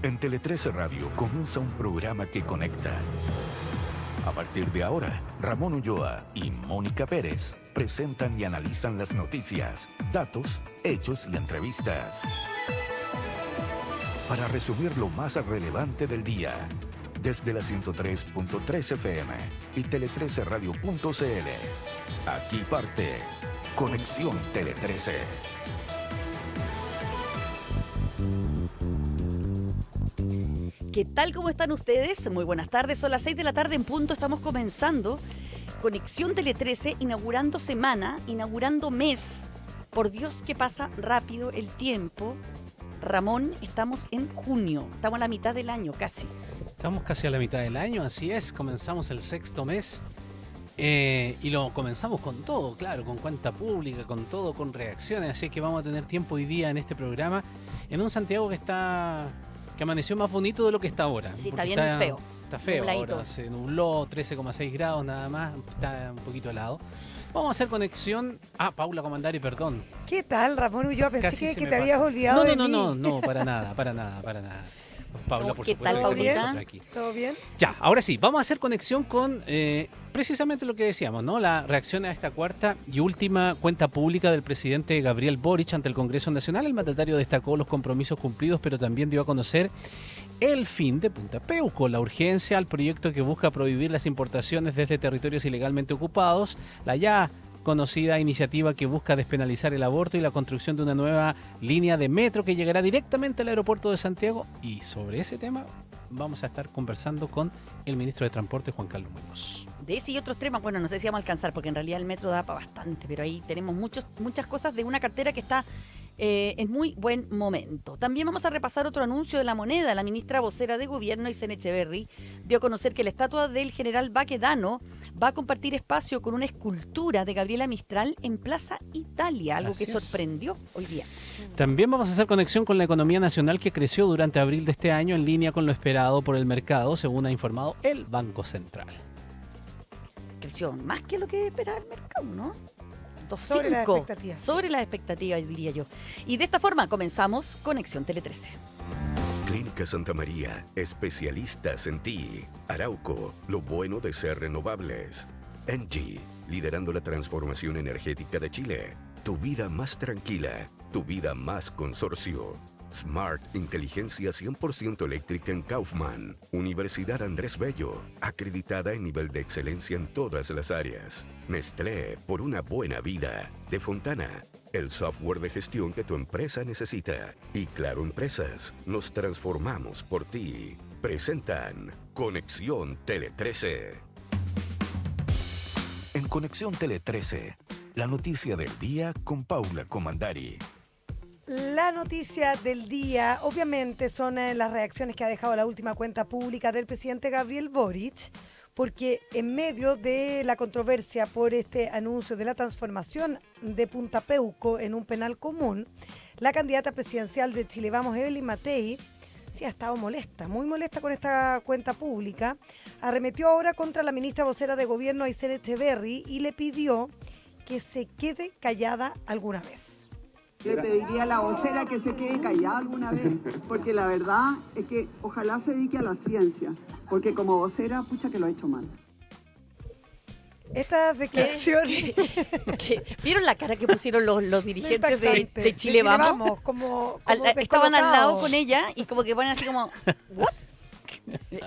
En Tele 13 Radio comienza un programa que conecta. A partir de ahora, Ramón Ulloa y Mónica Pérez presentan y analizan las noticias, datos, hechos y entrevistas. Para resumir lo más relevante del día, desde la 103.3 FM y tele13radio.cl. Aquí parte Conexión Tele 13. ¿Qué tal? ¿Cómo están ustedes? Muy buenas tardes, son las 6 de la tarde en punto, estamos comenzando Conexión Tele 13, inaugurando semana, inaugurando mes. Por Dios que pasa rápido el tiempo. Ramón, estamos en junio, estamos a la mitad del año casi. Estamos casi a la mitad del año, así es, comenzamos el sexto mes y lo comenzamos con todo, claro, con cuenta pública, con todo, con reacciones, así que vamos a tener tiempo hoy día en este programa, en un Santiago que amaneció más bonito de lo que está ahora. Sí, está bien feo. Está feo nubladito. Ahora, se nubló, 13,6 grados nada más, está un poquito helado. Vamos a hacer conexión. Paula Comandari, perdón. ¿Qué tal, Ramón Ulloa? Pensé que te habías pasa. olvidado de mí. No, para nada. Paula, por ¿Qué supuesto, tal, que está con nosotros aquí. ¿Todo bien? Ya, ahora sí, vamos a hacer conexión con precisamente lo que decíamos, ¿no? La reacción a esta cuarta y última cuenta pública del presidente Gabriel Boric ante el Congreso Nacional. El mandatario destacó los compromisos cumplidos, pero también dio a conocer el fin de Punta Peuco, la urgencia al proyecto que busca prohibir las importaciones desde territorios ilegalmente ocupados, la ya conocida iniciativa que busca despenalizar el aborto y la construcción de una nueva línea de metro que llegará directamente al aeropuerto de Santiago. Y sobre ese tema vamos a estar conversando con el ministro de Transporte, Juan Carlos Muñoz. De ese y otros temas, bueno, no sé si vamos a alcanzar, porque en realidad el metro da para bastante, pero ahí tenemos muchas cosas de una cartera que está en muy buen momento. También vamos a repasar otro anuncio de La Moneda. La ministra vocera de Gobierno, Aysén Echeverry, dio a conocer que la estatua del general Baquedano va a compartir espacio con una escultura de Gabriela Mistral en Plaza Italia, algo que sorprendió hoy día. También vamos a hacer conexión con la economía nacional que creció durante abril de este año en línea con lo esperado por el mercado, según ha informado el Banco Central. Creció más que lo que esperaba el mercado, ¿no? Sobre las expectativas. Sobre las expectativas, diría yo. Y de esta forma comenzamos Conexión Tele 13. Clínica Santa María, especialistas en ti. Arauco, lo bueno de ser renovables. Engie, liderando la transformación energética de Chile. Tu vida más tranquila, tu vida más consorcio. Smart, inteligencia 100% eléctrica en Kaufman. Universidad Andrés Bello, acreditada en nivel de excelencia en todas las áreas. Nestlé, por una buena vida. De Fontana, el software de gestión que tu empresa necesita. Y Claro Empresas, nos transformamos por ti. Presentan Conexión Tele 13. En Conexión Tele 13, la noticia del día con Paula Comandari. La noticia del día, obviamente, son las reacciones que ha dejado la última cuenta pública del presidente Gabriel Boric, porque en medio de la controversia por este anuncio de la transformación de Punta Peuco en un penal común, la candidata presidencial de Chile Vamos, Evelyn Matei, sí ha estado molesta, muy molesta con esta cuenta pública, arremetió ahora contra la ministra vocera de Gobierno, Aysén Echeverry, y le pidió que se quede callada alguna vez. Le pediría a la vocera que se quede callada alguna vez, porque la verdad es que ojalá se dedique a la ciencia, porque como vocera, pucha que lo ha hecho mal. Estas declaraciones... ¿Vieron la cara que pusieron los dirigentes de Chile Vamos? Como estaban al lado con ella y como que ponen así como, ¿what?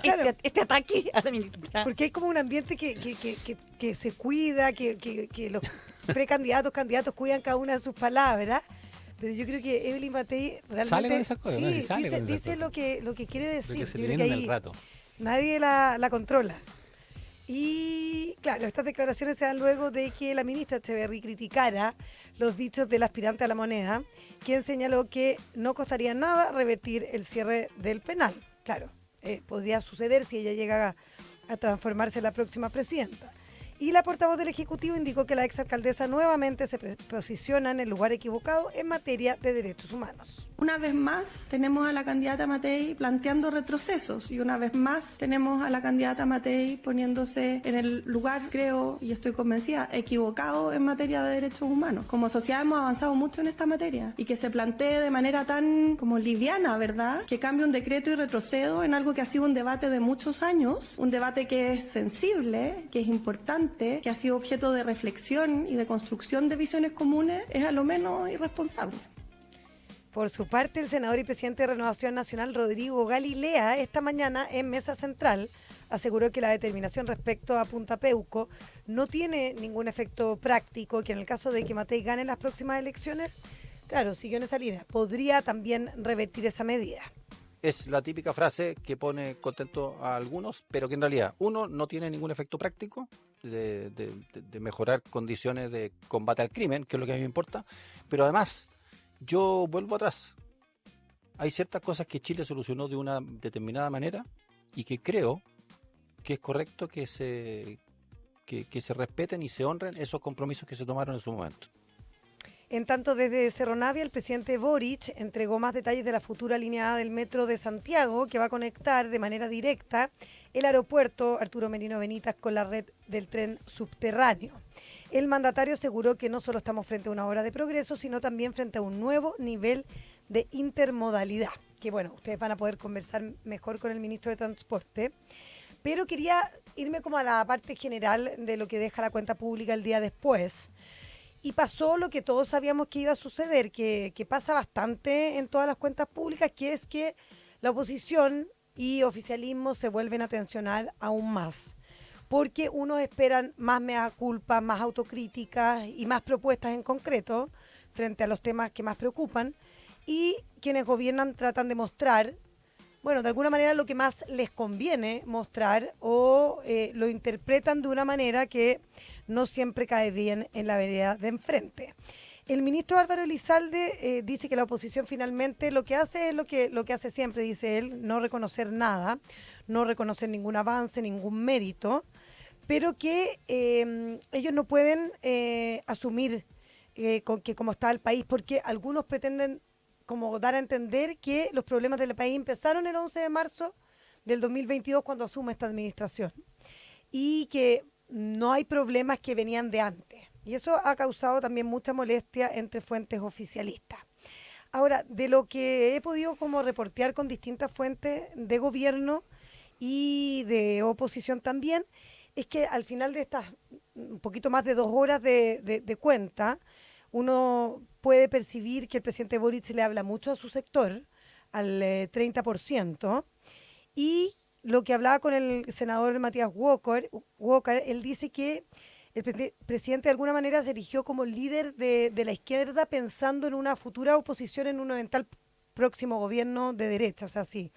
Claro. Este ataque a la ministra. Porque hay como un ambiente que se cuida, que los candidatos cuidan cada una de sus palabras. Pero yo creo que Evelyn Matei realmente sale con esas cosas, sí, ¿no? dice lo que quiere decir. Porque se yo le creo que viene ahí el rato. nadie la controla. Y claro, estas declaraciones se dan luego de que la ministra Echeverry criticara los dichos del aspirante a La Moneda, quien señaló que no costaría nada revertir el cierre del penal. Claro, podría suceder si ella llega a transformarse en la próxima presidenta. Y la portavoz del Ejecutivo indicó que la exalcaldesa nuevamente se posiciona en el lugar equivocado en materia de derechos humanos. Una vez más tenemos a la candidata Matei planteando retrocesos y una vez más tenemos a la candidata Matei poniéndose en el lugar, creo y estoy convencida, equivocado en materia de derechos humanos. Como sociedad hemos avanzado mucho en esta materia y que se plantee de manera tan como liviana, ¿verdad? Que cambie un decreto y retrocedo en algo que ha sido un debate de muchos años, un debate que es sensible, que es importante, que ha sido objeto de reflexión y de construcción de visiones comunes, es a lo menos irresponsable. Por su parte, el senador y presidente de Renovación Nacional, Rodrigo Galilea, esta mañana en Mesa Central, aseguró que la determinación respecto a Punta Peuco no tiene ningún efecto práctico, que en el caso de que Matei gane las próximas elecciones, claro, siguió en esa línea, podría también revertir esa medida. Es la típica frase que pone contento a algunos, pero que en realidad, uno, no tiene ningún efecto práctico de mejorar condiciones de combate al crimen, que es lo que a mí me importa, pero además, yo vuelvo atrás. Hay ciertas cosas que Chile solucionó de una determinada manera y que creo que es correcto que se respeten y se honren esos compromisos que se tomaron en su momento. En tanto, desde Cerro Navia, el presidente Boric entregó más detalles de la futura línea A del metro de Santiago, que va a conectar de manera directa el aeropuerto Arturo Merino Benítez con la red del tren subterráneo. El mandatario aseguró que no solo estamos frente a una hora de progreso, sino también frente a un nuevo nivel de intermodalidad, que bueno, ustedes van a poder conversar mejor con el ministro de Transporte. Pero quería irme como a la parte general de lo que deja la cuenta pública el día después. Y pasó lo que todos sabíamos que iba a suceder, que pasa bastante en todas las cuentas públicas, que es que la oposición y oficialismo se vuelven a tensionar aún más. Porque unos esperan más mea culpa, más autocríticas y más propuestas en concreto frente a los temas que más preocupan. Y quienes gobiernan tratan de mostrar, bueno, de alguna manera lo que más les conviene mostrar o lo interpretan de una manera que no siempre cae bien en la vereda de enfrente. El ministro Álvaro Elizalde dice que la oposición finalmente lo que hace es lo que hace siempre, dice él, no reconocer nada, no reconocer ningún avance, ningún mérito, pero que ellos no pueden asumir con que como está el país, porque algunos pretenden como dar a entender que los problemas del país empezaron el 11 de marzo del 2022 cuando asume esta administración y que no hay problemas que venían de antes. Y eso ha causado también mucha molestia entre fuentes oficialistas. Ahora, de lo que he podido como reportear con distintas fuentes de gobierno y de oposición también, es que al final de estas un poquito más de 2 horas de cuenta, uno puede percibir que el presidente Boric le habla mucho a su sector, al 30%, y lo que hablaba con el senador Matías Walker, él dice que el presidente de alguna manera se erigió como líder de la izquierda pensando en una futura oposición en un eventual próximo gobierno de derecha. O sea, si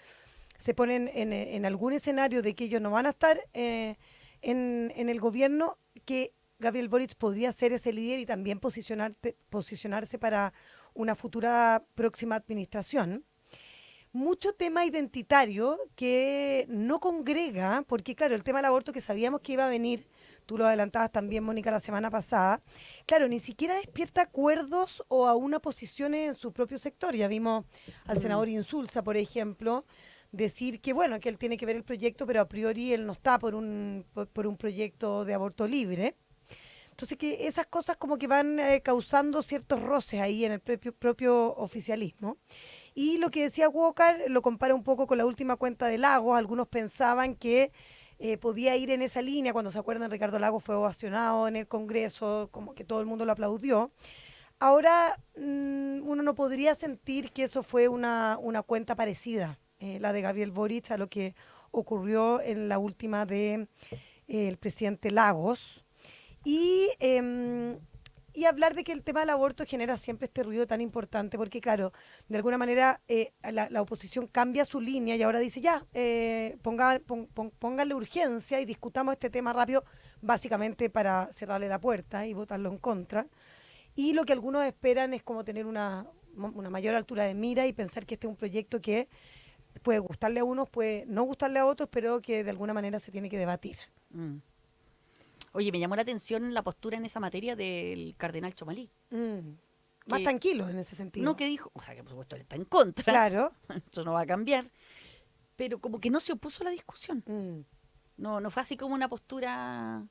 se ponen en algún escenario de que ellos no van a estar en el gobierno, que Gabriel Boric podría ser ese líder y también posicionarse para una futura próxima administración. Mucho tema identitario que no congrega, porque claro, el tema del aborto que sabíamos que iba a venir, tú lo adelantabas también, Mónica, la semana pasada, claro, ni siquiera despierta acuerdos o a una posición en su propio sector. Ya vimos al senador Insulza, por ejemplo, decir que bueno, que él tiene que ver el proyecto, pero a priori él no está por un proyecto de aborto libre. Entonces que esas cosas como que van causando ciertos roces ahí en el propio oficialismo. Y lo que decía Walker lo compara un poco con la última cuenta de Lagos. Algunos pensaban que podía ir en esa línea. Cuando se acuerdan, Ricardo Lagos fue ovacionado en el Congreso, como que todo el mundo lo aplaudió. Ahora uno no podría sentir que eso fue una cuenta parecida, la de Gabriel Boric, a lo que ocurrió en la última de el presidente Lagos. Y hablar de que el tema del aborto genera siempre este ruido tan importante, porque claro, de alguna manera la oposición cambia su línea y ahora dice ya, póngale urgencia y discutamos este tema rápido, básicamente para cerrarle la puerta y votarlo en contra. Y lo que algunos esperan es como tener una mayor altura de mira y pensar que este es un proyecto que puede gustarle a unos, puede no gustarle a otros, pero que de alguna manera se tiene que debatir. Oye, me llamó la atención la postura en esa materia del cardenal Chomalí. Más Que- tranquilo en ese sentido. No que dijo, o sea, que por supuesto él está en contra, Claro. eso no va a cambiar, pero como que no se opuso a la discusión. Mm. No fue así como una postura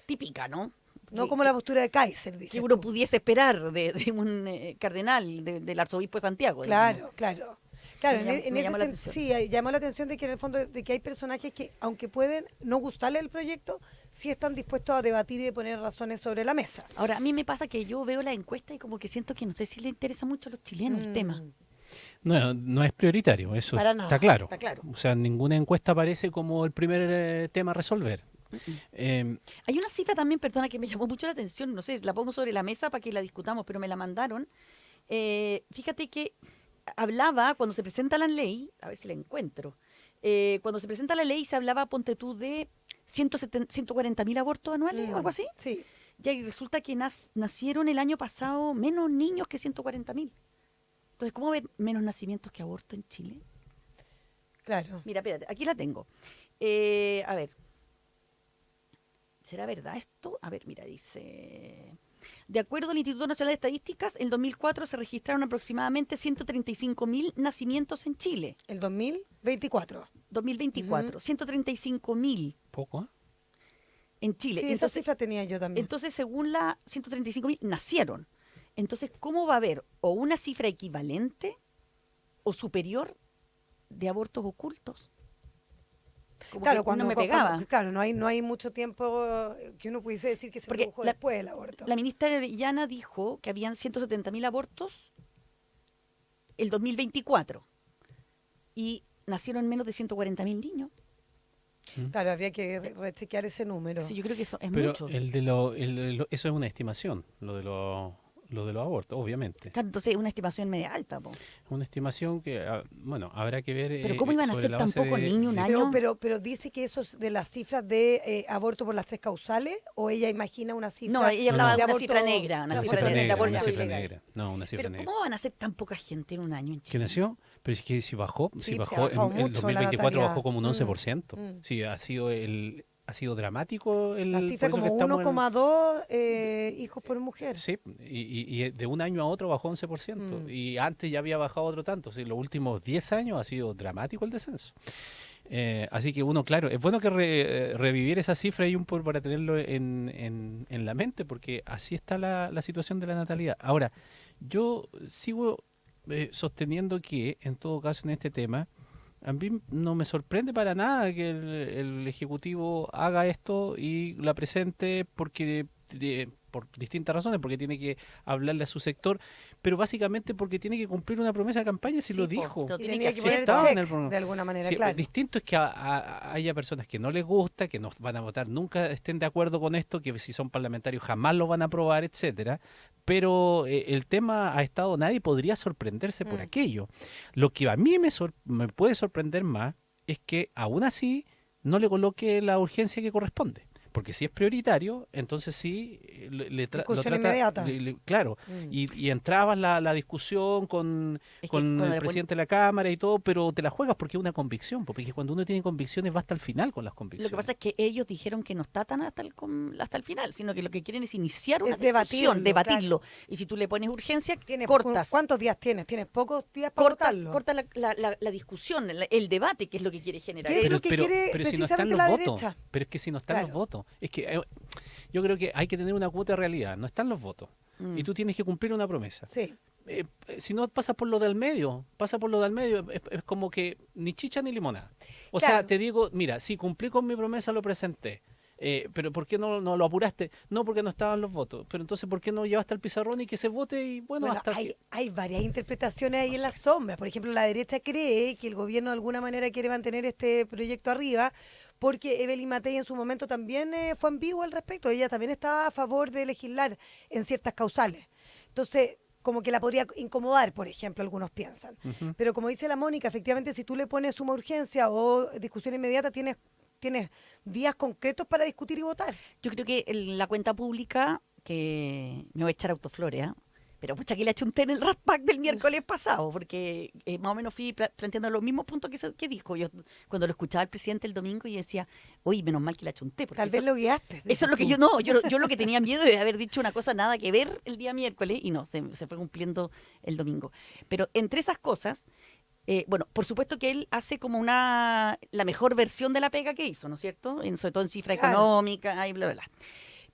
típica, ¿no? No Que- como la postura de Kaiser, dice. que uno pudiese esperar de un cardenal, del arzobispo de Santiago. Claro, claro. Claro, Me llamó la atención. sí, llamó la atención de que en el fondo de que hay personajes que, aunque pueden no gustarle el proyecto, sí están dispuestos a debatir y de poner razones sobre la mesa. Ahora, a mí me pasa que yo veo la encuesta y como que siento que no sé si le interesa mucho a los chilenos el tema. No es prioritario, eso Para nada, está claro. está claro. O sea, ninguna encuesta aparece como el primer tema a resolver. Hay una cifra también, perdona, que me llamó mucho la atención, no sé, la pongo sobre la mesa para que la discutamos, pero me la mandaron. Fíjate que hablaba, cuando se presenta la ley, a ver si la encuentro, cuando se presenta la ley se hablaba, ponte tú, de 140.000 abortos anuales o algo así. Sí, Ya, y resulta que nacieron el año pasado menos niños que 140.000. Entonces, ¿cómo ven menos nacimientos que abortos en Chile? claro. Mira, espérate, aquí la tengo. A ver. ¿Será verdad esto? A ver, mira, dice... De acuerdo al Instituto Nacional de Estadísticas, en 2004 se registraron aproximadamente 135.000 nacimientos en Chile. El 2024. 2024, 135.000 Poco, ¿eh? en Chile. Sí, esa cifra tenía yo también. Entonces, según la 135.000, nacieron. Entonces, ¿cómo va a haber o una cifra equivalente o superior de abortos ocultos? Como claro, que no me pegaba. claro, no hay mucho tiempo que uno pudiese decir que se Porque produjo la- después del aborto. La ministra Orellana dijo que habían 170.000 abortos el 2024 y nacieron menos de 140.000 niños. Claro, habría que rechequear ese número. Sí, yo creo que eso es Pero mucho. eso es una estimación, lo de los abortos, obviamente. Claro, entonces es una estimación media alta. Po. Una estimación que, bueno, habrá que ver. Pero ¿cómo iban a sobre ser la tan base pocos niños un año? Pero dice que eso es de las cifras de aborto por las 3 causales, o ella imagina una cifra. No, ella hablaba no. de una aborto- cifra negra, una Una cifra cifra negra, de negra, aborto una cifra ilegal. negra. No, una cifra Pero negra. ¿cómo van a ser tan poca gente en un año en ¿Que Chile? nació? Pero es que si bajó, Sí, si se ha bajó, bajado en mucho la 2024 bajó natalidad. como un 11%. Mm. Sí, ha sido dramático La cifra por eso que como estamos en- 1,2 hijos por mujer. Sí, y de un año a otro bajó 11%. Y antes ya había bajado otro tanto. Sí, los últimos 10 años ha sido dramático el descenso. Así que uno, claro, es bueno que revivir esa cifra y para tenerlo en la mente, porque así está la situación de la natalidad. Ahora, yo sigo sosteniendo que, en todo caso, en este tema, a mí no me sorprende para nada que el Ejecutivo haga esto y la presente porque por distintas razones, porque tiene que hablarle a su sector, pero básicamente porque tiene que cumplir una promesa de campaña, si Sí, lo po, dijo. lo Y tiene tenía que que hacer. poner estaba en el check programa. de alguna manera, Sí, claro. distinto es que haya personas que no les gusta, que no van a votar, nunca estén de acuerdo con esto, que si son parlamentarios jamás lo van a aprobar, etcétera. Pero el tema ha estado, nadie podría sorprenderse por aquello. Lo que a mí me puede sorprender más es que aún así no le coloque la urgencia que corresponde. Porque si es prioritario, entonces sí lo Discusión trata, inmediata. claro, Mm. y entrabas la discusión con Es que con cuando el le presidente de la Cámara y todo, pero te la juegas porque es una convicción, porque cuando uno tiene convicciones va hasta el final con las convicciones. Lo que pasa es que ellos dijeron que no está tan hasta el final, sino que lo que quieren es iniciar una Es discusión, debatirlo, debatirlo. Y si tú le pones urgencia, Tienes- cortas. ¿Cuántos días tienes? ¿Tienes pocos días para votarlo? Corta la discusión, el debate, que es lo que quiere generar. ¿Qué es lo que quiere si no están precisamente los la votos, derecha? pero es que si no están los Claro. votos, es que yo creo que hay que tener una cuota de realidad, no están los votos. Y tú tienes que cumplir una promesa. Sí. Si no pasa por lo del medio, es como que ni chicha ni limonada. O Claro. sea, te digo, mira, sí, cumplí con mi promesa, lo presenté. Pero ¿por qué no lo apuraste? No, porque no estaban los votos. Pero entonces, ¿por qué no llevaste al pizarrón y que se vote? Y bueno, Bueno, hasta hay varias interpretaciones ahí en las sombras. Por ejemplo, la derecha cree que el gobierno de alguna manera quiere mantener este proyecto arriba porque Evelyn Matei en su momento también fue ambigua al respecto. Ella también estaba a favor de legislar en ciertas causales. Entonces, como que la podría incomodar, por ejemplo, algunos piensan. Pero como dice la Mónica, efectivamente, si tú le pones suma urgencia o discusión inmediata, tienes días concretos para discutir y votar. Yo creo que la cuenta pública, que me voy a echar autoflores, ¿ah? Pero pucha que le achunté en el Raspac del miércoles pasado, porque más o menos fui planteando los mismos puntos que dijo. Yo cuando lo escuchaba el presidente el domingo, yo decía, oye, menos mal que le achunté. Porque Tal vez lo guiaste. eso es lo que yo no, yo lo que tenía miedo de haber dicho una cosa nada que ver el día miércoles, y no, se fue cumpliendo el domingo. Pero entre esas cosas, bueno, por supuesto que él hace como la mejor versión de la pega que hizo, ¿no es cierto? Sobre todo en cifra Claro. económica y bla, bla, bla.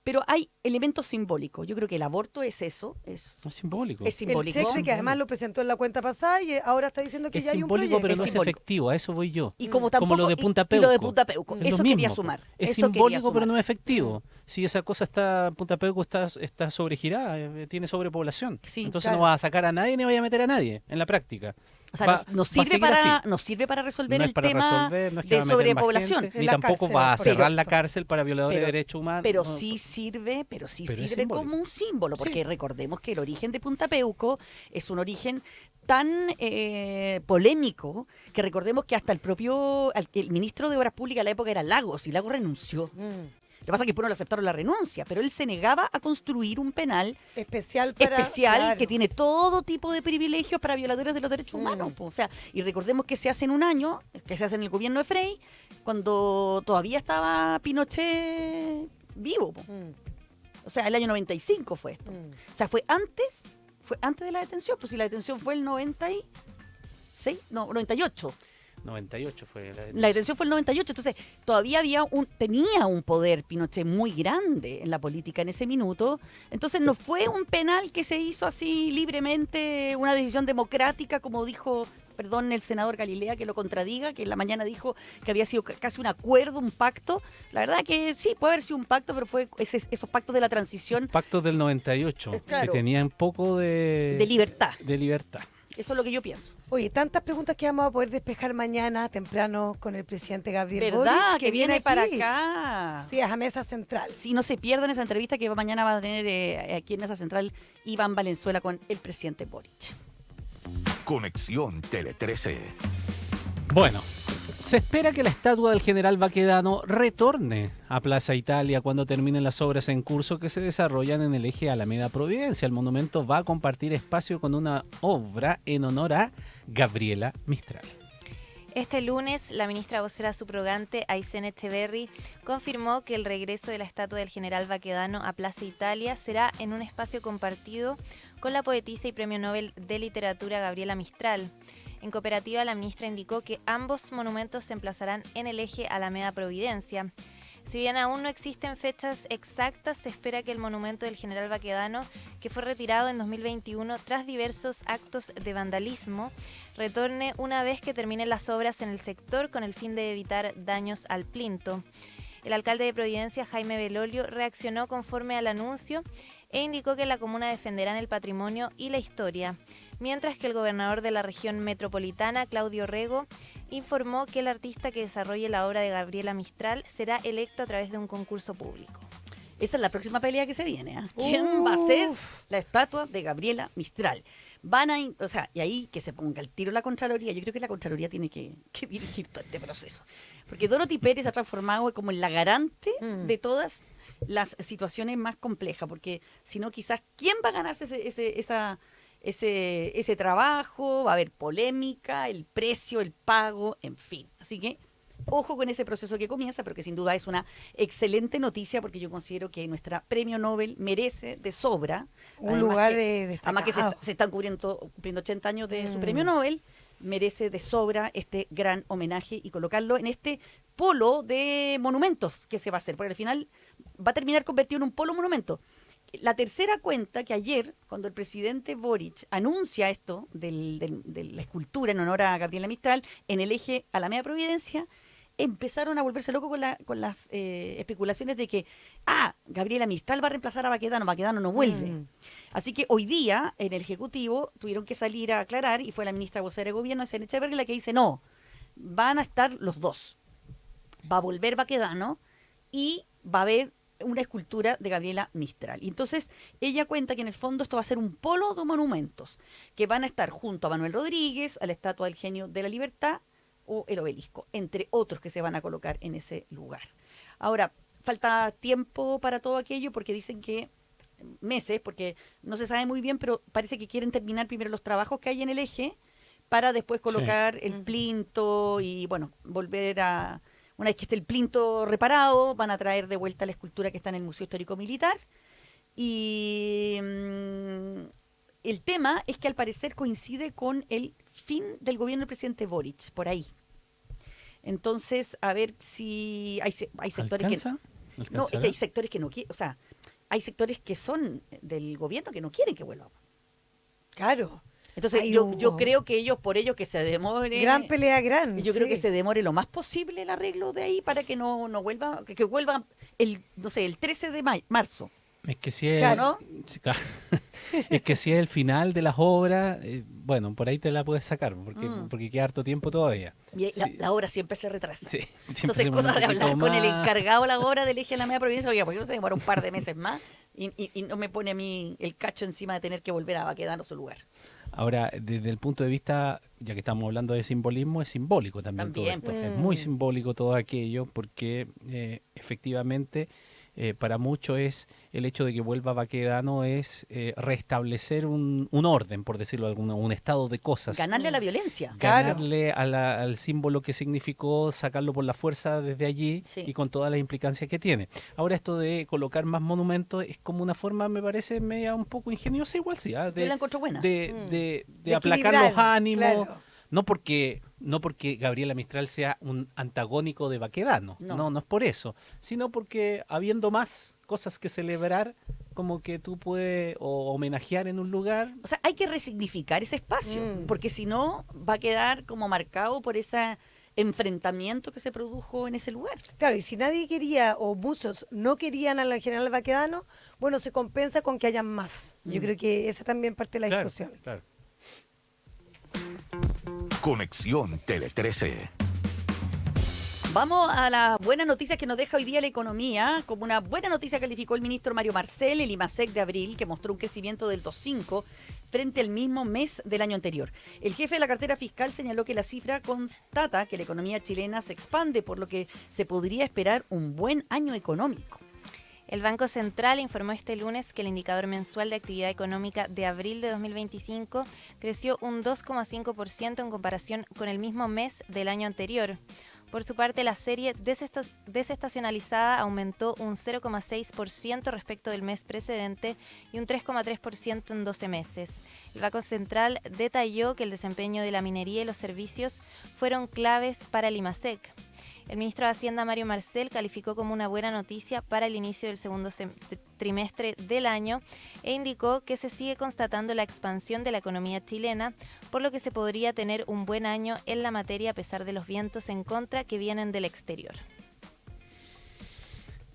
Pero hay elementos simbólicos. Yo creo que el aborto es eso, es No es simbólico. simbólico. El cheque que además lo presentó en la cuenta pasada y ahora está diciendo que Es ya hay un simbólico, proyecto. pero no Es es simbólico. efectivo. A eso voy yo. Y como tampoco, lo de Punta y lo de Peuco. Punta Peuco. Es lo Eso mismo, quería po. sumar. Es eso quería simbólico, pero sumar. no es efectivo. Si esa cosa está, Punta Peuco está sobregirada, tiene sobrepoblación. Sí, Entonces claro. no va a sacar a nadie ni vaya a meter a nadie en la práctica. O sea, Va- nos va a sirve seguir así. nos sirve para resolver No es el para tema resolver, no es que de va a meter más sobrepoblación. gente, En ni las tampoco cárceles, va a por cerrar ejemplo. la cárcel para violadores Pero- de derechos humanos. Pero No, sí sirve, Pero es sirve simbólico. como un símbolo, porque Sí. recordemos que el origen de Punta Peuco es un origen tan polémico que recordemos que hasta el ministro de Obras Públicas de la época era Lagos, y Lagos renunció. Lo que pasa es que después no le aceptaron la renuncia, pero él se negaba a construir un penal Especial para... especial claro. que tiene todo tipo de privilegios para violadores de los derechos humanos. Po. O sea, y recordemos que se hace en un año, que se hace en el gobierno de Frei, cuando todavía estaba Pinochet vivo. Po. O sea, el año 95 fue esto. O sea, fue antes de la detención, pues si la detención fue el 96, no, 98. 98 fue La detención fue el 98, entonces todavía tenía un poder Pinochet muy grande en la política en ese minuto, entonces no fue un penal que se hizo así libremente, una decisión democrática, como dijo, perdón, el senador Galilea, que lo contradiga, que en la mañana dijo que había sido casi un acuerdo, un pacto. La verdad que sí, puede haber sido un pacto, pero fue esos pactos de la transición Pactos del 98, Claro. que tenían poco de libertad. de libertad. Eso es lo que yo pienso. Oye, tantas preguntas que vamos a poder despejar mañana temprano con el presidente Gabriel ¿Verdad? Boric, Que viene para aquí. acá. Sí, a Mesa Central. Sí, no se pierdan esa entrevista que mañana va a tener aquí en esa central Iván Valenzuela con el presidente Boric. Conexión Tele 13. Bueno, se espera que la estatua del general Baquedano retorne a Plaza Italia cuando terminen las obras en curso que se desarrollan en el eje Alameda Providencia. El monumento va a compartir espacio con una obra en honor a Gabriela Mistral. Este lunes, la ministra vocera subrogante, Aysén Echeverry, confirmó que el regreso de la estatua del general Baquedano a Plaza Italia será en un espacio compartido con la poetisa y premio Nobel de Literatura Gabriela Mistral. En cooperativa, la ministra indicó que ambos monumentos se emplazarán en el eje Alameda Providencia. Si bien aún no existen fechas exactas, se espera que el monumento del general Baquedano, que fue retirado en 2021 tras diversos actos de vandalismo, retorne una vez que terminen las obras en el sector con el fin de evitar daños al plinto. El alcalde de Providencia, Jaime Belolio, reaccionó conforme al anuncio e indicó que la comuna defenderá el patrimonio y la historia, mientras que el gobernador de la región metropolitana, Claudio Rego, informó que el artista que desarrolle la obra de Gabriela Mistral será electo a través de un concurso público. Esa es la próxima pelea que se viene. ¿Quién va a ser la estatua de Gabriela Mistral? Y ahí que se ponga el tiro la Contraloría. Yo creo que la Contraloría tiene que dirigir todo este proceso. Porque Dorothy Pérez se ha transformado como en la garante de todas las situaciones más complejas. Porque si no, quizás, ¿quién va a ganarse ese trabajo? Va a haber polémica, el precio, el pago, en fin. Así que ojo con ese proceso que comienza, pero que sin duda es una excelente noticia, porque yo considero que nuestra premio Nobel merece de sobra Un lugar de además que se están cumpliendo 80 años de su premio Nobel, merece de sobra este gran homenaje y colocarlo en este polo de monumentos que se va a hacer, porque al final va a terminar convertido en un polo monumento. La tercera cuenta que ayer, cuando el presidente Boric anuncia esto de la escultura en honor a Gabriela Mistral en el eje Alameda Providencia, empezaron a volverse locos con las especulaciones de que, Gabriela Mistral va a reemplazar a Baquedano, Baquedano no vuelve. Así que hoy día, en el Ejecutivo, tuvieron que salir a aclarar, y fue la ministra vocera de Gobierno, Aysén Echeverry, la que dice, no, van a estar los dos. Va a volver Baquedano y va a haber una escultura de Gabriela Mistral. Y entonces ella cuenta que en el fondo esto va a ser un polo de monumentos que van a estar junto a Manuel Rodríguez, a la estatua del Genio de la Libertad o el Obelisco, entre otros que se van a colocar en ese lugar. Ahora, falta tiempo para todo aquello porque dicen que meses, porque no se sabe muy bien, pero parece que quieren terminar primero los trabajos que hay en el eje para después colocar el plinto y, bueno, volver a... Una vez que esté el plinto reparado, van a traer de vuelta la escultura que está en el Museo Histórico Militar. Y el tema es que al parecer coincide con el fin del gobierno del presidente Boric, por ahí. Entonces, a ver si hay sectores ¿Alcanza? que... No, es que hay sectores que no quieren, o sea, hay sectores que son del gobierno que no quieren que vuelva. Claro. Entonces, Ay, yo creo que por ello que se demore... Gran pelea, gran. Yo creo que se demore lo más posible el arreglo de ahí para que no vuelva, que vuelva no sé, el 13 de marzo. Es que si es, Claro. sí, claro. Es que si es el final de las obras, bueno, por ahí te la puedes sacar, porque queda harto tiempo todavía. Y Sí. la obra siempre se retrasa. Sí, Entonces, cosa de hablar con el encargado de la obra del eje de la media provincia, oiga, ¿por qué no se demora un par de meses más? Y no me pone a mí el cacho encima de tener que volver a Baquedano su lugar. Ahora, desde el punto de vista, ya que estamos hablando de simbolismo, es simbólico también todo esto. Es muy simbólico todo aquello porque efectivamente para muchos es el hecho de que vuelva Baquedano es restablecer un orden, por decirlo de alguna, un estado de cosas. Ganarle a la violencia. Ganarle al símbolo que significó, sacarlo por la fuerza desde allí Sí. y con todas las implicancias que tiene. Ahora esto de colocar más monumentos es como una forma, me parece, media un poco ingeniosa igual, sí. Yo la encuentro buena. De De aplacar equilibrar, los ánimos. claro. No porque Gabriela Mistral sea un antagónico de Baquedano, no es por eso, sino porque habiendo más cosas que celebrar, como que tú puedes homenajear en un lugar. O sea, hay que resignificar ese espacio, porque si no va a quedar como marcado por ese enfrentamiento que se produjo en ese lugar. Claro, y si nadie quería, o muchos no querían al general Baquedano, bueno, se compensa con que hayan más. Yo creo que esa también parte de la Claro, discusión. claro. Conexión Tele 13. Vamos a las buenas noticias que nos deja hoy día la economía. Como una buena noticia calificó el ministro Mario Marcel el IMASEC de abril, que mostró un crecimiento del 2,5 frente al mismo mes del año anterior. El jefe de la cartera fiscal señaló que la cifra constata que la economía chilena se expande, por lo que se podría esperar un buen año económico. El Banco Central informó este lunes que el indicador mensual de actividad económica de abril de 2025 creció un 2,5% en comparación con el mismo mes del año anterior. Por su parte, la serie desestacionalizada aumentó un 0,6% respecto del mes precedente y un 3,3% en 12 meses. El Banco Central detalló que el desempeño de la minería y los servicios fueron claves para el IMASEC. El ministro de Hacienda, Mario Marcel, calificó como una buena noticia para el inicio del segundo trimestre del año e indicó que se sigue constatando la expansión de la economía chilena, por lo que se podría tener un buen año en la materia a pesar de los vientos en contra que vienen del exterior.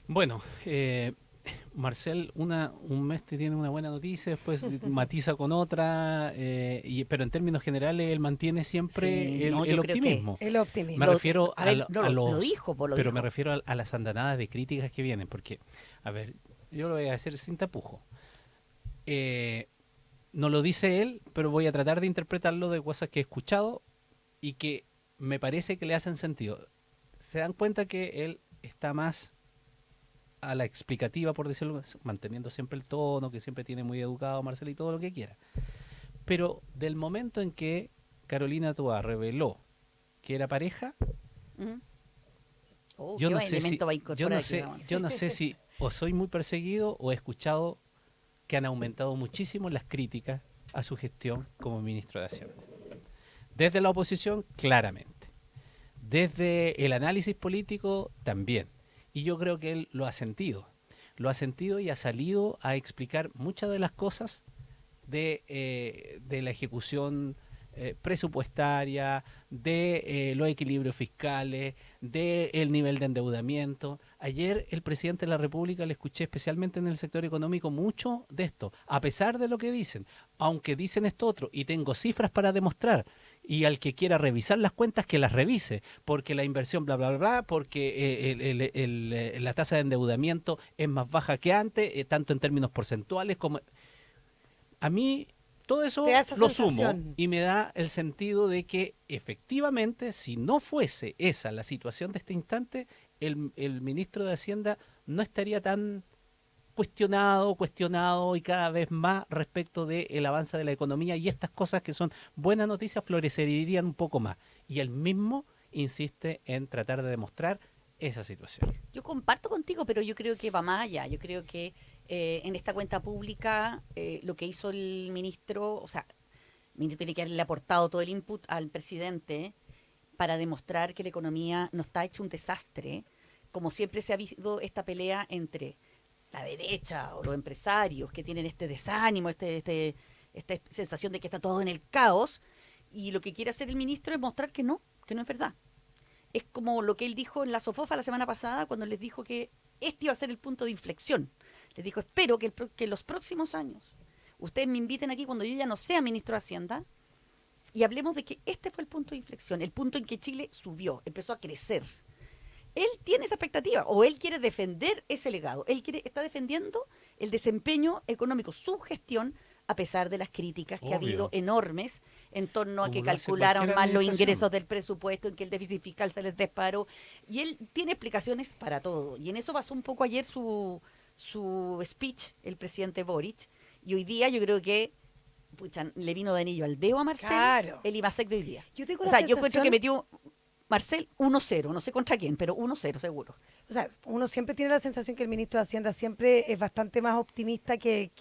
Bueno, Marcel, un mes te tiene una buena noticia, después matiza con otra, pero en términos generales él mantiene siempre Sí, el no, yo creo que optimismo. El optimismo. Me refiero a ver, a los... lo dijo, por lo pero dijo. me refiero a las andanadas de críticas que vienen, porque, a ver, yo lo voy a decir sin tapujo. No lo dice él, pero voy a tratar de interpretarlo de cosas que he escuchado y que me parece que le hacen sentido. Se dan cuenta que él está más a la explicativa, por decirlo, manteniendo siempre el tono, que siempre tiene muy educado Marcelo y todo lo que quiera. Pero del momento en que Carolina Toá reveló que era pareja, yo ¿qué no sé si, elemento va a incorporar aquí, vamos? yo no sé si o soy muy perseguido o he escuchado que han aumentado muchísimo las críticas a su gestión como ministro de Hacienda. Desde la oposición, claramente. Desde el análisis político, también. Y yo creo que él lo ha sentido. Lo ha sentido y ha salido a explicar muchas de las cosas de la ejecución presupuestaria, de los equilibrios fiscales, del nivel de endeudamiento. Ayer el presidente de la República le escuché especialmente en el sector económico mucho de esto, a pesar de lo que dicen, aunque dicen esto otro, y tengo cifras para demostrar, y al que quiera revisar las cuentas que las revise, porque la inversión bla bla bla, porque la tasa de endeudamiento es más baja que antes, tanto en términos porcentuales como... A mí todo eso lo sumo y me da el sentido de que efectivamente, si no fuese esa la situación de este instante, el ministro de Hacienda no estaría tan cuestionado y cada vez más respecto del avance de la economía, y estas cosas que son buenas noticias florecerían un poco más. Y él mismo insiste en tratar de demostrar esa situación. Yo comparto contigo, pero yo creo que va más allá. Yo creo que en esta cuenta pública lo que hizo el ministro, o sea, el ministro tiene que haberle aportado todo el input al presidente para demostrar que la economía no está hecha un desastre, como siempre se ha visto esta pelea entre la derecha o los empresarios que tienen este desánimo, esta sensación de que está todo en el caos, y lo que quiere hacer el ministro es mostrar que no es verdad. Es como lo que él dijo en la Sofofa la semana pasada, cuando les dijo que este iba a ser el punto de inflexión. Les dijo, espero que en los próximos años ustedes me inviten aquí cuando yo ya no sea ministro de Hacienda y hablemos de que este fue el punto de inflexión, el punto en que Chile subió, empezó a crecer. Él tiene esa expectativa, o él quiere defender ese legado. Está defendiendo el desempeño económico, su gestión, a pesar de las críticas que ha habido enormes en torno a que calcularon mal los ingresos del presupuesto, en que el déficit fiscal se les disparó. Y él tiene explicaciones para todo. Y en eso basó un poco ayer su speech, el presidente Boric. Y hoy día yo creo que le vino de anillo al dedo a Marcel, Claro. el IMASEC de hoy día. Yo tengo Yo encuentro que metió Marcel 1-0, no sé contra quién, pero 1-0 seguro. O sea, uno siempre tiene la sensación que el ministro de Hacienda siempre es bastante más optimista que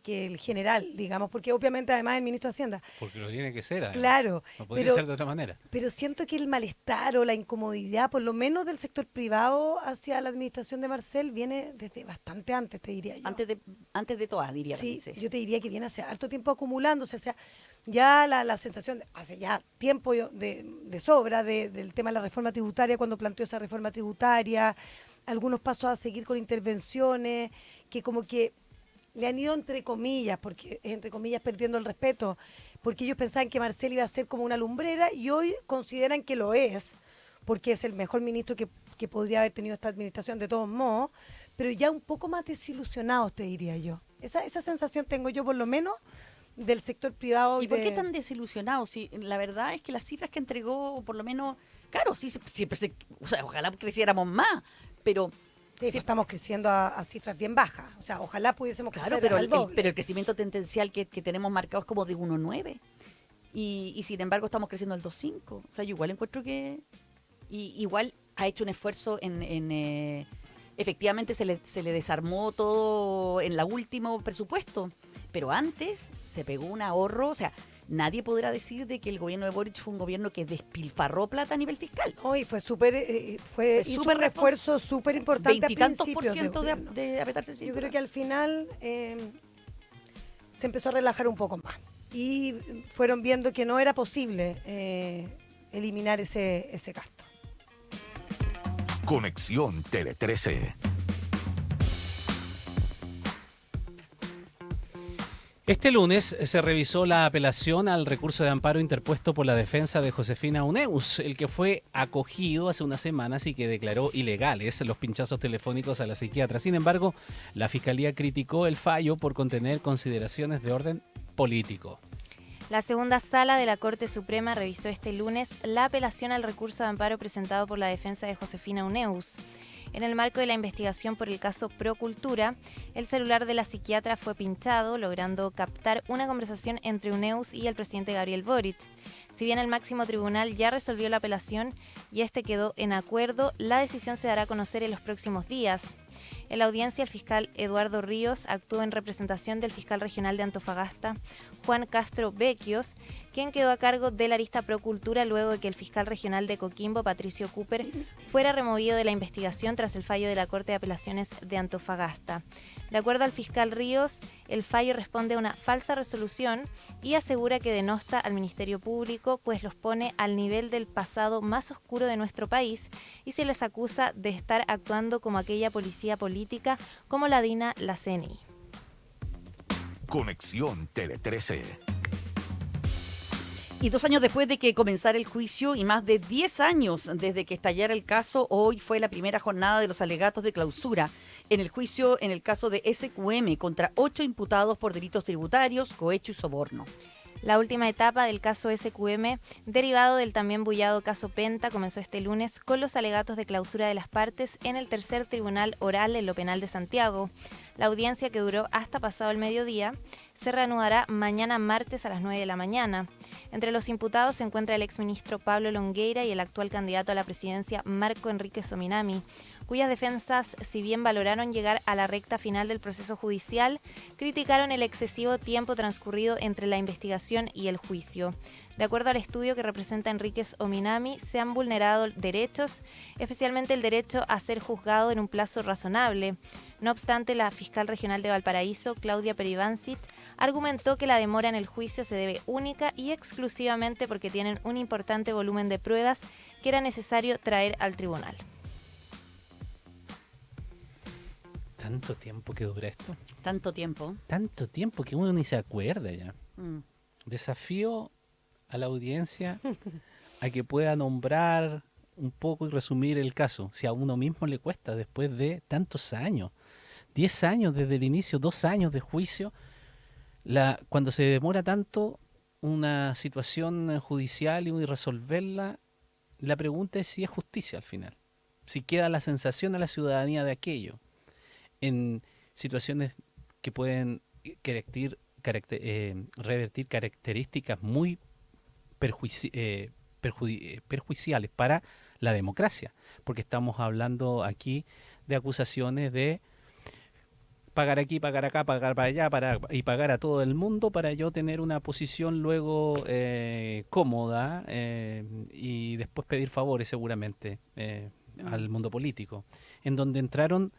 el general, digamos, porque obviamente además el ministro de Hacienda. Porque lo tiene que ser, además. Claro. No podría ser de otra manera. Pero siento que el malestar o la incomodidad, por lo menos del sector privado hacia la administración de Marcel, viene desde bastante antes, te diría yo. Antes de todas, diría. Sí, también, sí. yo te diría que viene hace harto tiempo acumulándose, o sea, ya la sensación, hace ya tiempo de sobra del tema de la reforma tributaria, cuando planteó esa reforma tributaria, algunos pasos a seguir con intervenciones, que como que le han ido entre comillas, porque entre comillas perdiendo el respeto, porque ellos pensaban que Marcel iba a ser como una lumbrera y hoy consideran que lo es, porque es el mejor ministro que podría haber tenido esta administración de todos modos, pero ya un poco más desilusionados, te diría yo. Esa sensación tengo yo por lo menos del sector privado. ¿Y por qué tan desilusionados? Si la verdad es que las cifras que entregó, por lo menos, claro, sí, siempre o sea, ojalá creciéramos más, pero Sí, pues estamos creciendo a cifras bien bajas. O sea, ojalá pudiésemos crecer pero al doble. pero el crecimiento tendencial que tenemos marcado es como de 1,9 y sin embargo estamos creciendo al 2,5. O sea, yo igual encuentro que igual ha hecho un esfuerzo en efectivamente se le desarmó todo en la último presupuesto, pero antes se pegó un ahorro, o sea, nadie podrá decir de que el gobierno de Boric fue un gobierno que despilfarró plata a nivel fiscal. Hoy fue hizo un refuerzo súper importante a principios de apretarse el cinturón. Yo creo que al final se empezó a relajar un poco más y fueron viendo que no era posible eliminar ese gasto. Conexión Tele 13. Este lunes se revisó la apelación al recurso de amparo interpuesto por la defensa de Josefina Uneus, el que fue acogido hace unas semanas y que declaró ilegales los pinchazos telefónicos a la psiquiatra. Sin embargo, la Fiscalía criticó el fallo por contener consideraciones de orden político. La segunda sala de la Corte Suprema revisó este lunes la apelación al recurso de amparo presentado por la defensa de Josefina Uneus. En el marco de la investigación por el caso Procultura, el celular de la psiquiatra fue pinchado, logrando captar una conversación entre Uneus y el presidente Gabriel Boric. Si bien el máximo tribunal ya resolvió la apelación y este quedó en acuerdo, la decisión se dará a conocer en los próximos días. En la audiencia, el fiscal Eduardo Ríos actuó en representación del fiscal regional de Antofagasta, Juan Castro Becchios, quien quedó a cargo de la arista Procultura luego de que el fiscal regional de Coquimbo, Patricio Cooper, fuera removido de la investigación tras el fallo de la Corte de Apelaciones de Antofagasta. De acuerdo al fiscal Ríos, el fallo responde a una falsa resolución y asegura que denosta al Ministerio Público, pues los pone al nivel del pasado más oscuro de nuestro país y se les acusa de estar actuando como aquella policía política como la DINA, la CNI. Conexión Tele 13. Y 2 años después de que comenzara el juicio y más de 10 años desde que estallara el caso, hoy fue la primera jornada de los alegatos de clausura en el juicio en el caso de SQM contra 8 imputados por delitos tributarios, cohecho y soborno. La última etapa del caso SQM, derivado del también bullado caso Penta, comenzó este lunes con los alegatos de clausura de las partes en el tercer tribunal oral en lo penal de Santiago. La audiencia, que duró hasta pasado el mediodía, se reanudará mañana martes a las 9 de la mañana. Entre los imputados se encuentra el exministro Pablo Longueira y el actual candidato a la presidencia Marco Enríquez Ominami, cuyas defensas, si bien valoraron llegar a la recta final del proceso judicial, criticaron el excesivo tiempo transcurrido entre la investigación y el juicio. De acuerdo al estudio que representa Enríquez Ominami, se han vulnerado derechos, especialmente el derecho a ser juzgado en un plazo razonable. No obstante, la fiscal regional de Valparaíso, Claudia Peribancit, argumentó que la demora en el juicio se debe única y exclusivamente porque tienen un importante volumen de pruebas que era necesario traer al tribunal. ¿Tanto tiempo que dura esto? Tanto tiempo. Tanto tiempo que uno ni se acuerda ya. Mm. Desafío a la audiencia a que pueda nombrar un poco y resumir el caso, si a uno mismo le cuesta después de tantos años, 10 años desde el inicio, 2 años de juicio. Cuando se demora tanto una situación judicial y resolverla, la pregunta es si es justicia al final, si queda la sensación a la ciudadanía de aquello en situaciones que pueden revertir características muy perjudiciales para la democracia, porque estamos hablando aquí de acusaciones de pagar aquí, pagar acá, pagar para allá y pagar a todo el mundo para yo tener una posición luego cómoda y después pedir favores seguramente al mundo político, en donde entraban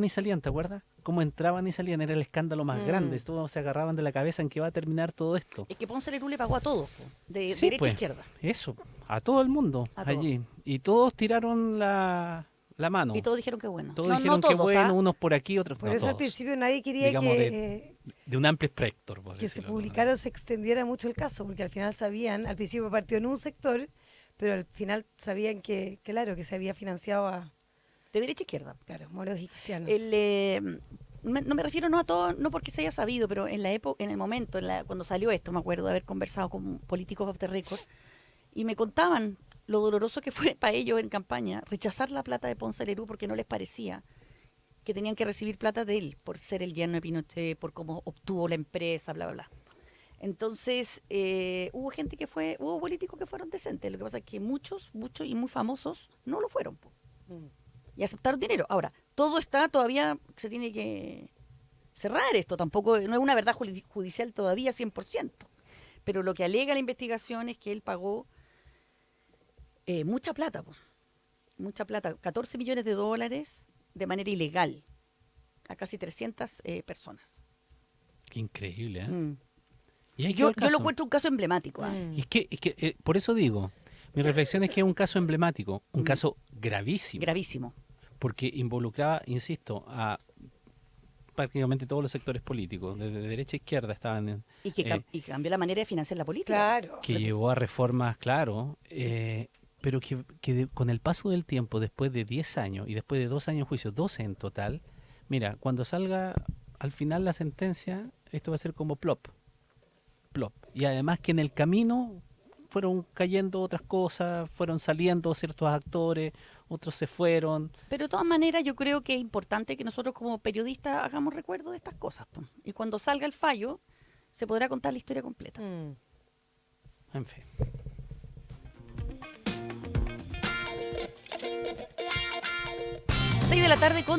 y salían, ¿te acuerdas? Cómo entraban y salían, era el escándalo más grande, todos se agarraban de la cabeza en que va a terminar todo esto. Es que Ponce Lerú le pagó a todos, de Sí, derecha pues, a izquierda. Eso, a todo el mundo allí. Y todos tiraron la mano. Y todos dijeron que bueno. Todos no, dijeron no que todos, bueno, ¿ah? unos por aquí, otros Por no eso al todos. principio nadie quería Digamos, que de un amplio espectro. por se decirlo de publicara o se extendiera mucho el caso, porque al final sabían, al principio partió en un sector, pero al final sabían que, claro, que se había financiado a, De derecha a izquierda. claro, moros y cristianos. No me refiero no a todo, no porque se haya sabido, pero en la época, en el momento, cuando salió esto, me acuerdo de haber conversado con políticos off the record, y me contaban lo doloroso que fue para ellos en campaña rechazar la plata de Ponce Lerú porque no les parecía que tenían que recibir plata de él por ser el yerno de Pinochet, por cómo obtuvo la empresa, bla, bla, bla. Entonces, hubo políticos que fueron decentes. Lo que pasa es que muchos y muy famosos no lo fueron. Y aceptaron dinero. Ahora, todo está todavía, se tiene que cerrar esto. Tampoco, no es una verdad judicial todavía 100%. Pero lo que alega la investigación es que él pagó mucha plata, mucha plata, $14 millones de manera ilegal a casi 300 personas. Qué increíble, ¿eh? Mm. Y hay que Yo ver caso. lo encuentro un caso emblemático. ¿Ah? Y es que, por eso digo, mi reflexión es que es un caso emblemático, un caso gravísimo. Gravísimo. Porque involucraba, insisto, a prácticamente todos los sectores políticos, desde derecha a izquierda estaban Y que y cambió la manera de financiar la política. Claro. que llevó a reformas, claro, pero con el paso del tiempo, después de 10 años y después de 2 años de juicio, 12 en total, mira, cuando salga al final la sentencia, esto va a ser como plop. Y además que en el camino fueron cayendo otras cosas, fueron saliendo ciertos actores, otros se fueron. Pero de todas maneras yo creo que es importante que nosotros como periodistas hagamos recuerdo de estas cosas. Y cuando salga el fallo, se podrá contar la historia completa. En fin. 6 de la tarde con